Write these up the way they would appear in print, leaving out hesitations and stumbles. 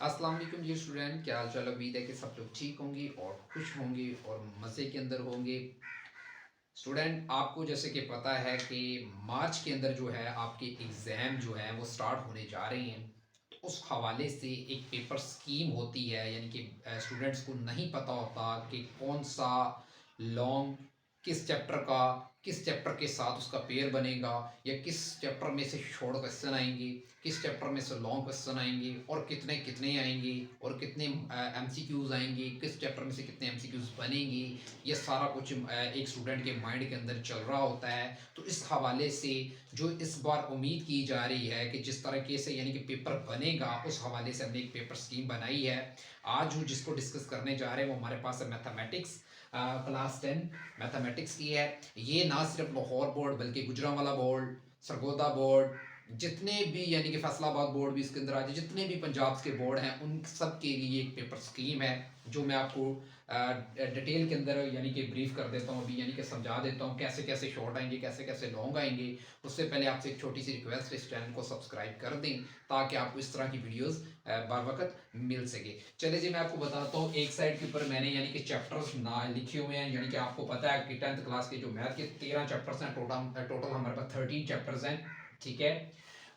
अस्सलाम वालेकुम dear student, क्या हाल चाल। उम्मीद है कि सब लोग ठीक होंगे और खुश होंगे और मज़े के अंदर होंगे। स्टूडेंट, आपको जैसे कि पता है कि मार्च के अंदर जो है आपके एग्ज़ाम जो है वो स्टार्ट होने जा रहे हैं। तो उस हवाले से एक पेपर स्कीम होती है, यानी कि स्टूडेंट्स को नहीं पता होता कि कौन सा लॉन्ग किस चैप्टर के साथ उसका पेयर बनेगा, या किस चैप्टर में से शॉर्ट क्वेश्चन आएंगे, किस चैप्टर में से लॉन्ग क्वेश्चन आएंगे और कितने कितने आएंगे और कितने एमसीक्यूज आएंगे, किस चैप्टर में से कितने एमसीक्यूज बनेंगे। ये सारा कुछ एक स्टूडेंट के माइंड के अंदर चल रहा होता है। तो इस हवाले से जो इस बार उम्मीद की जा रही है कि जिस तरीके से यानी कि पेपर बनेगा, उस हवाले से हमने एक पेपर स्कीम बनाई है। आज जो जिसको डिस्कस करने जा रहे हैं वो हमारे पास है मैथमेटिक्स, क्लास 10 मैथमेटिक्स की है। ये ना सिर्फ लाहौर बोर्ड बल्कि गुजरांवाला बोर्ड, सरगोदा बोर्ड, जितने भी यानी कि फैसलाबाद बोर्ड भी इसके अंदर आ जाए, जितने भी पंजाब के बोर्ड हैं उन सब के लिए एक पेपर स्कीम है जो मैं आपको डिटेल के अंदर यानी कि ब्रीफ कर देता हूँ अभी, यानी कि समझा देता हूँ कैसे कैसे शॉर्ट आएंगे, कैसे कैसे लॉन्ग आएंगे। उससे पहले आपसे एक छोटी सी रिक्वेस्ट है, इस चैनल को सब्सक्राइब कर दें ताकि आपको इस तरह की वीडियोस बार वक्त मिल सके। चलिए जी, मैं आपको बताता हूँ। एक साइड के ऊपर मैंने यानी कि चैप्टर्स ना लिखे हुए हैं, यानी कि आपको पता है कि 10th क्लास के जो मैथ के 13 चैप्टर्स हैं, टोटल हमारे पास 13 चैप्टर्स हैं, ठीक है।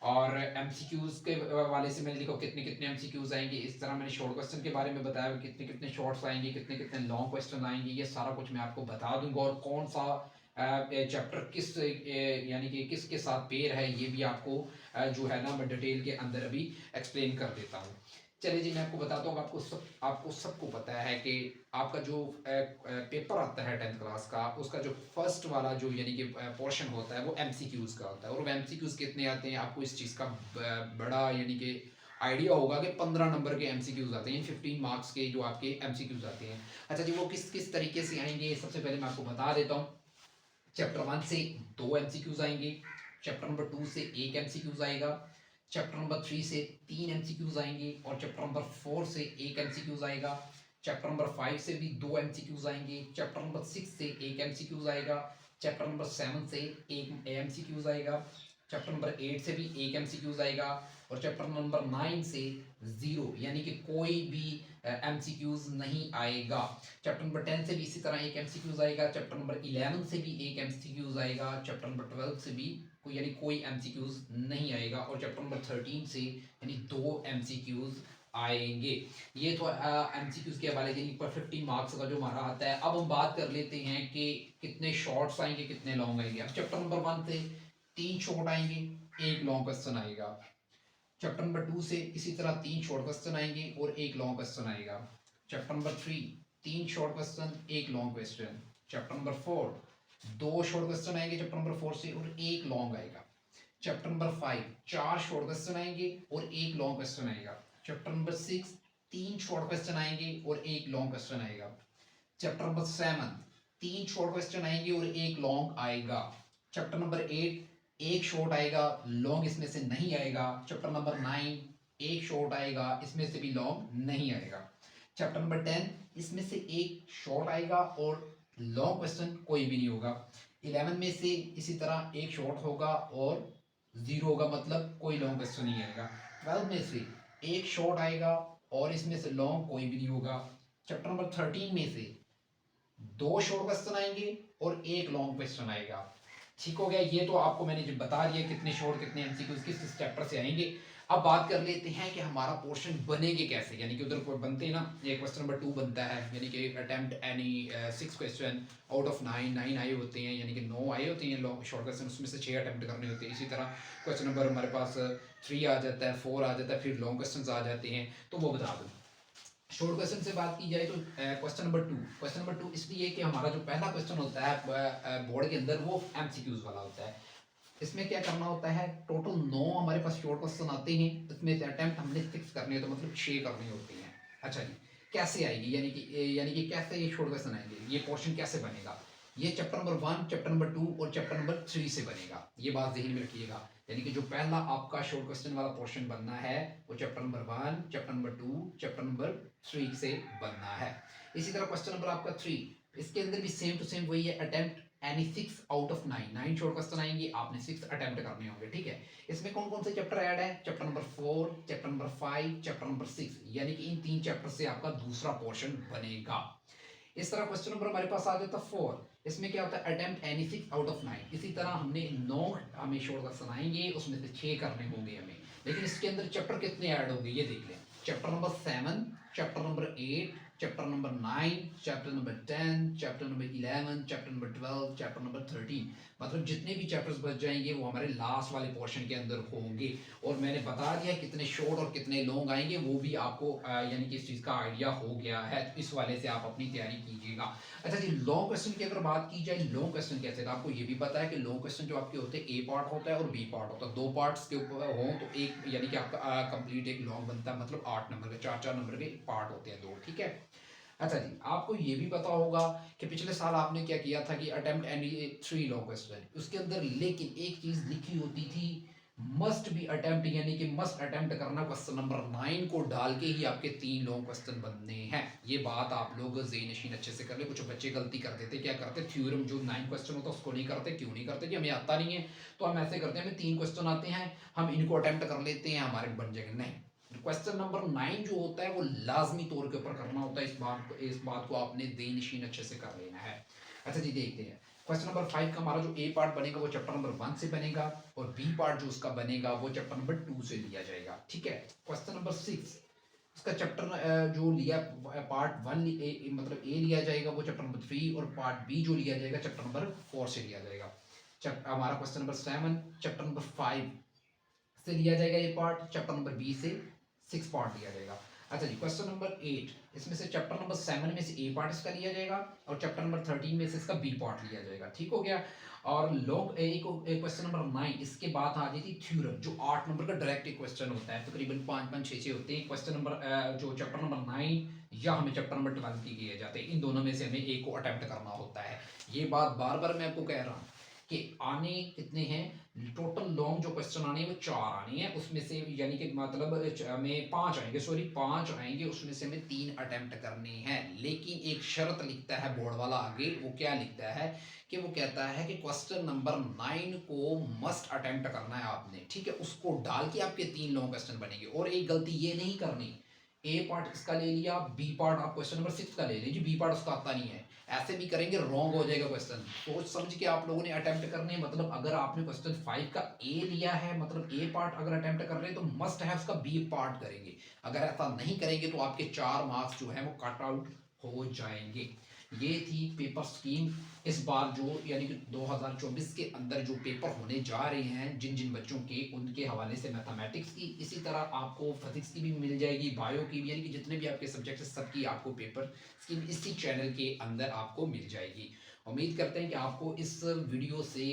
और एमसीक्यूज के वाले से मैंने लिखा कितने कितने एमसीक्यूज आएंगे। इस तरह मैंने शॉर्ट क्वेश्चन के बारे में बताया कितने कितने शॉर्ट्स आएंगे, कितने कितने लॉन्ग क्वेश्चन आएंगे। ये सारा कुछ मैं आपको बता दूंगा, और कौन सा चैप्टर किस यानी कि किसके साथ पेयर है ये भी आपको जो है ना मैं डिटेल के अंदर अभी एक्सप्लेन कर देता हूँ। चलिए जी, मैं आपको बताता हूँ। आपको सबको पता है कि आपका जो पेपर आता है 10th क्लास का, उसका जो फर्स्ट वाला जो यानी कि पोर्शन होता है वो एमसीक्यूज का होता है। और वो एमसीक्यूज कितने आते हैं आपको इस चीज़ का बड़ा यानी कि आइडिया होगा कि 15 नंबर के एमसीक्यूज आते हैं, 15 मार्क्स के जो आपके एमसीक्यूज आते हैं। अच्छा जी, वो किस किस तरीके से आएंगे सबसे पहले मैं आपको बता देता हूँ। चैप्टर 1 से 2 एमसीक्यूज आएंगे, चैप्टर नंबर 2 से 1 एमसीक्यूज आएगा, चैप्टर नंबर 3 से 3 एमसीक्यूज आएंगे, और चैप्टर नंबर 4 से 1 एमसीक्यूज आएगा। चैप्टर नंबर 5 से भी 2 एमसीक्यूज आएंगे, चैप्टर नंबर 6 से 1 एमसीक्यूज आएगा, चैप्टर नंबर 7 से 1 एमसीक्यूज आएगा, चैप्टर नंबर 8 से भी 1 एमसीक्यूज आएगा, और चैप्टर नंबर 9 से 0 यानी कि कोई भी एमसीक्यूज नहीं आएगा। चैप्टर नंबर 10 से भी इसी तरह एक एमसीक्यूज आएगा, चैप्टर नंबर 11 से भी एक एमसीक्यूज आएगा, चैप्टर नंबर 12 से भी कोई यानी कोई एमसीक्यूज नहीं आएगा, और चैप्टर नंबर 13 से यानी 2 एमसीक्यूज आएंगे। ये तो एमसीक्यूज के हवाले यानी पर 50 मार्क्स का जो हमारा आता है। अब हम बात कर लेते हैं कि कितने शॉर्ट्स आएंगे, कितने लॉन्ग आएंगे। अब चैप्टर नंबर 1 से 3 शॉर्ट आएंगे, एक लॉन्ग क्वेश्चन आएगा। चैप्टर नंबर 2 से इसी तरह 3 शॉर्ट क्वेश्चन आएंगे और एक लॉन्ग क्वेश्चन आएगा। चैप्टर नंबर 3 3 शॉर्ट क्वेश्चन, एक long question. Chapter number 4 2 short question आएंगे चैप्टर नंबर 4 से और एक लॉन्ग आएगा। चैप्टर नंबर 5 4 शॉर्ट क्वेश्चन आएंगे और एक लॉन्ग क्वेश्चन आएगा। चैप्टर नंबर 6 3 शॉर्ट क्वेश्चन आएंगे और एक लॉन्ग क्वेश्चन आएगा। चैप्टर नंबर 7 3 शॉर्ट क्वेश्चन आएंगे और एक लॉन्ग आएगा। चैप्टर नंबर 8 एक शॉर्ट आएगा, लॉन्ग इसमें से नहीं आएगा। चैप्टर नंबर 9 एक शॉर्ट आएगा, इसमें से भी लॉन्ग नहीं आएगा। चैप्टर नंबर 10 इसमें से एक शॉर्ट आएगा और लॉन्ग क्वेश्चन कोई भी नहीं होगा। 11 में से इसी तरह एक शॉर्ट होगा और 0 होगा, मतलब कोई लॉन्ग क्वेश्चन नहीं आएगा। 12 में से एक शॉर्ट आएगा और इसमें से लॉन्ग कोई भी नहीं होगा। चैप्टर नंबर 13 में से 2 शॉर्ट क्वेश्चन आएंगे और एक लॉन्ग क्वेश्चन आएगा। ठीक हो गया। ये तो आपको मैंने जो बता दिया कितने शॉर्ट कितने एमसीक्यूज किस चैप्टर से आएंगे। अब बात कर लेते हैं कि हमारा पोर्शन बनेंगे कैसे, यानी कि उधर बनते हैं ना, ये क्वेश्चन नंबर 2 बनता है, यानी कि attempt any 6 question out of 9 आए होते हैं, यानी कि 9 आए होते हैं लॉन्ग शॉर्ट क्वेश्चन, उसमें से 6 अटेम्प्ट करने होते हैं। इसी तरह क्वेश्चन नंबर हमारे पास 3 आ जाता है, 4 आ जाता है, फिर लॉन्ग क्वेश्चन आ जाते हैं। तो वो बता दूँ। शॉर्ट क्वेश्चन से बात की जाए तो क्वेश्चन नंबर 2 इसलिए कि हमारा जो पहला क्वेश्चन होता है बोर्ड के अंदर वो एमसीक्यूज वाला होता है। इसमें क्या करना होता है, टोटल 9 हमारे पास शॉर्ट क्वेश्चन आते हैं, इसमें से अटेम्प्ट हमने 6 करने हैं, तो मतलब 6 करनी होती हैं। अच्छा जी, कैसे आएगी, यानी कि कैसे ये शॉर्ट क्वेश्चन आएंगे, ये पोर्शन कैसे बनेगा। ये चैप्टर नंबर 1 चैप्टर नंबर 2 और चैप्टर नंबर 3 से बनेगा। ये बात ध्यान में रखिएगा, यानी कि जो पहला आपका शॉर्ट क्वेश्चन वाला पोर्शन बनना है वो chapter number 1 chapter number 2 chapter number 3 से बनना है। इसी तरह क्वेश्चन नंबर आपका 3, इसके अंदर भी सेम टू सेम वही है, attempt any 6 out of 9, 9 short question आएंगे, आपने 6 अटेम्प्ट करने होंगे, ठीक है। इसमें कौन कौन से चैप्टर ऐड है? Chapter number 4, chapter number 5, chapter number 6, यानी कि इन 3 चैप्टर से आपका दूसरा पोर्शन बनेगा। इस तरह क्वेश्चन नंबर हमारे पास आ जाता है 4, इसमें क्या होता है? Attempt any 6 out of 9। इसी तरह हमने 9 हमें शॉर्ट क्वेश्चन आएंगे, उसमें से 6 करने होंगे हमें, लेकिन इसके अंदर चैप्टर कितने ऐड होंगे ये देख लें। Chapter number 7, chapter number 8, chapter number 9, chapter number 10, chapter number 11, chapter number 12, chapter number 13, मतलब जितने भी चैप्टर्स बच जाएंगे वो हमारे लास्ट वाले पोर्शन के अंदर होंगे। और मैंने बता दिया कितने शॉर्ट और कितने लॉन्ग आएंगे, वो भी आपको यानी कि इस चीज़ का आइडिया हो गया है, तो इस वाले से आप अपनी तैयारी कीजिएगा। अच्छा जी, लॉन्ग क्वेश्चन की अगर बात की जाए, लॉन्ग क्वेश्चन कैसे, तो आपको ये भी पता है कि लॉन्ग क्वेश्चन जो आपके होते हैं, ए पार्ट होता है और बी पार्ट होता है, 2 पार्ट्स के ऊपर हो तो एक यानी कि आपका कंप्लीट एक लॉन्ग बनता है, मतलब 8 नंबर के 4-4 नंबर के पार्ट होते हैं 2, ठीक है। अच्छा जी, आपको ये भी पता होगा कि पिछले साल आपने क्या किया था कि अटेम्प्ट एनी 3 लॉन्ग क्वेश्चन, उसके अंदर लेकिन एक चीज लिखी होती थी, मस्ट बी अटेम्प्ट, यानी कि मस्ट अटेम्प्ट करना, क्वेश्चन नंबर 9 को डाल के ही आपके 3 लॉन्ग क्वेश्चन बनने हैं। ये बात आप लोग ज़ेहिन-नशीन अच्छे से कर ले। कुछ बच्चे गलती कर देते, क्या करते, थ्योरम जो 9 क्वेश्चन होता है उसको नहीं करते। क्यों नहीं करते? कि हमें आता नहीं है, तो हम ऐसे करते हैं, हमें 3 क्वेश्चन आते हैं, हम इनको अटेम्प्ट कर लेते हैं, हमारे बन जाएंगे। नहीं, क्वेश्चन नंबर 9 जो होता है वो लाजमी तौर के ऊपर करना होता है। इस बात को आपने ज़ेहिन-नशीन अच्छे से कर लेना है। अच्छा जी, देखते हैं क्वेश्चन नंबर 5 का हमारा जो ए पार्ट बनेगा वो चैप्टर नंबर 1 से बनेगा, और बी पार्ट जो उसका बनेगा वो चैप्टर नंबर 2 से लिया जाएगा, ठीक है। क्वेश्चन नंबर 6, उसका चैप्टर जो लिया पार्ट 1 मतलब ए लिया जाएगा वो चैप्टर नंबर 3, और पार्ट बी जो लिया जाएगा चैप्टर नंबर 4 से लिया जाएगा। हमारा क्वेश्चन नंबर 7 चैप्टर नंबर 5 से लिया जाएगा ये पार्ट, चैप्टर नंबर बी से 6 पार्ट लिया जाएगा। अच्छा जी, क्वेश्चन नंबर 8, इसमें से चैप्टर नंबर 7 में से ए पार्ट इसका लिया जाएगा, और चैप्टर नंबर 13 में से इसका बी पार्ट लिया जाएगा, ठीक हो गया। और लोग क्वेश्चन नंबर 9, इसके बाद आ जाती थ्योरम, जो 8 नंबर का डायरेक्ट क्वेश्चन होता है, तकरीबन 5-5, 6 होते हैं क्वेश्चन नंबर, जो चैप्टर नंबर 9 या हमें चैप्टर नंबर 12 की किए जाते हैं, इन दोनों में से हमें एक को अटेम्प्ट करना होता है। ये बात बार बार मैं आपको कह रहा हूँ कि आने कितने हैं, टोटल लॉन्ग जो क्वेश्चन आने हैं वो 4 आने हैं, उसमें से यानी कि मतलब हमें 5 आएंगे, सॉरी 5 आएंगे, उसमें से हमें 3 अटेम्प्ट करने हैं। लेकिन एक शर्त लिखता है बोर्ड वाला आगे, वो क्या लिखता है कि वो कहता है कि क्वेश्चन नंबर 9 को मस्ट अटेम्प्ट करना है आपने, ठीक है, उसको डाल के आपके 3 लॉन्ग क्वेश्चन बनेंगे। और एक गलती ये नहीं करनी, ए पार्ट इसका ले लिया, बी पार्ट आप क्वेश्चन नंबर 6 का ले लीजिए, बी पार्ट उसका आता नहीं है, ऐसे भी करेंगे रॉन्ग हो जाएगा क्वेश्चन। सोच समझ के आप लोगों ने अटेम्प्ट करने, मतलब अगर आपने क्वेश्चन 5 का ए लिया है, मतलब ए पार्ट अगर अटेम्प्ट कर रहे हैं तो मस्ट है उसका बी पार्ट करेंगे। अगर ऐसा नहीं करेंगे तो आपके 4 मार्क्स जो है वो कट आउट हो जाएंगे। ये थी पेपर स्कीम इस बार, जो यानी कि 2024 के अंदर जो पेपर होने जा रहे हैं जिन जिन बच्चों के, उनके हवाले से मैथमेटिक्स की, इसी तरह आपको फिजिक्स की भी मिल जाएगी, बायो की भी, यानी कि जितने भी आपके सब्जेक्ट हैं सबकी आपको पेपर स्कीम इसी चैनल के अंदर आपको मिल जाएगी। उम्मीद करते हैं कि आपको इस वीडियो से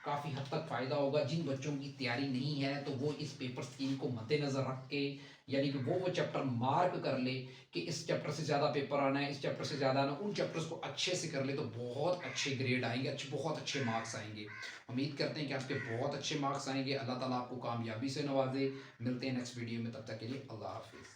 काफ़ी हद तक फ़ायदा होगा। जिन बच्चों की तैयारी नहीं है तो वो इस पेपर स्कीम को मद्देनज़र रख के, यानी कि वो चैप्टर मार्क कर ले कि इस चैप्टर से ज़्यादा पेपर आना है, इस चैप्टर से ज़्यादा आना, उन चैप्टर्स को अच्छे से कर ले तो बहुत अच्छे ग्रेड आएंगे, बहुत अच्छे मार्क्स आएंगे। उम्मीद करते हैं कि आपके बहुत अच्छे मार्क्स आएंगे। अल्लाह ताला आपको कामयाबी से नवाजे। मिलते हैं नेक्स्ट वीडियो में, तब तक के लिए अल्लाह हाफिज़।